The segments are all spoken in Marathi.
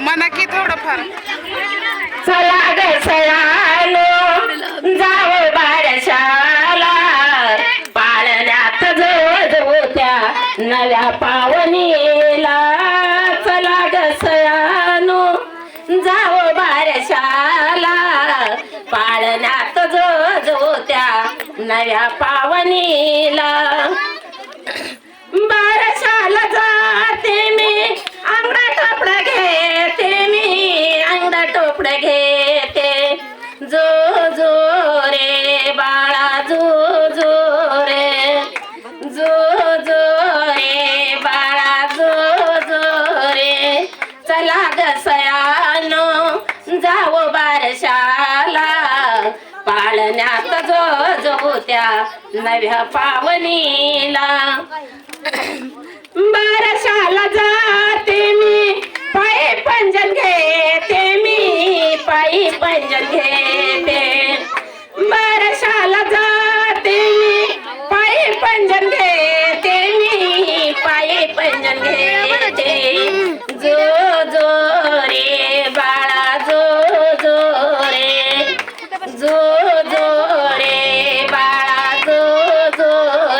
म्हणा की थोडंफार. चला ग सयानो जाव बारशाला पाळण्यात जोत्या नव्या पावनीला. चला ग सयानो जाव बारशाला पाळण्यात जोत्या नव्या पावनीला. बारशाला जाते मी अंगडा टोपडा घेते मी अंगडा टोपडा घेते. जो जो रे बाळा जो जो रे जो जो रे बाळा जो जो रे. चला ग सयानो जावो बारशाला पाळण्यात जो त्या नव्या पावनीला. बारशाला जाते मी पायी पंजन घेते मी पायी पंजन घेते. बारशाला जाते मी पायी पंजन घेते मी पायी पंजन घेते. जो जो रे बाळा जो जो रे जो जो रे बाळा जो जो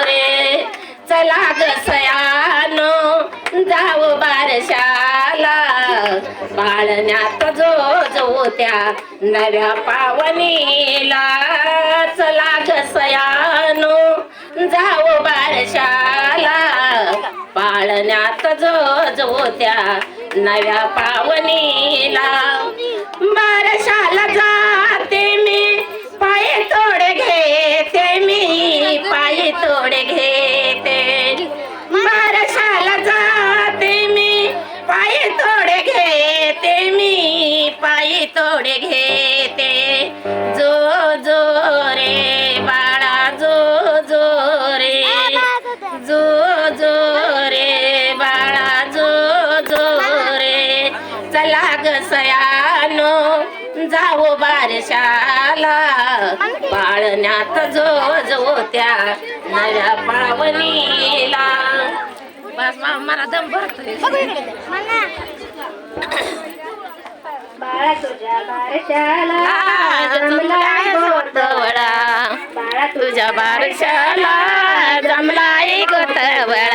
रे. चला ग सयानो जाव बारशाला पाळण्यात जो त्या नव्या पावनीला. चला ग सयानो जाव बारशाला पाळण्यात जो त्या नव्या पावनीला. बारशाला जाते मी पायी तोडे घेते मी पायी तोडे घेते. बारशाला जाते मी पायी तोडे घेते मी पायी तोडे घेते. जो जो रे बाळा जो जो रे जो जो रे बाळा जो जो रे. चला ग सयानो जावो बारशाला पाळण्यात जो त्या नव्या पावनीला. बस मला दम भरतोय. बाळा तुझ्या बारशाला जमलाय गोतवडा बाळा तुझ्या बारशाला जमलाय गोतवडा.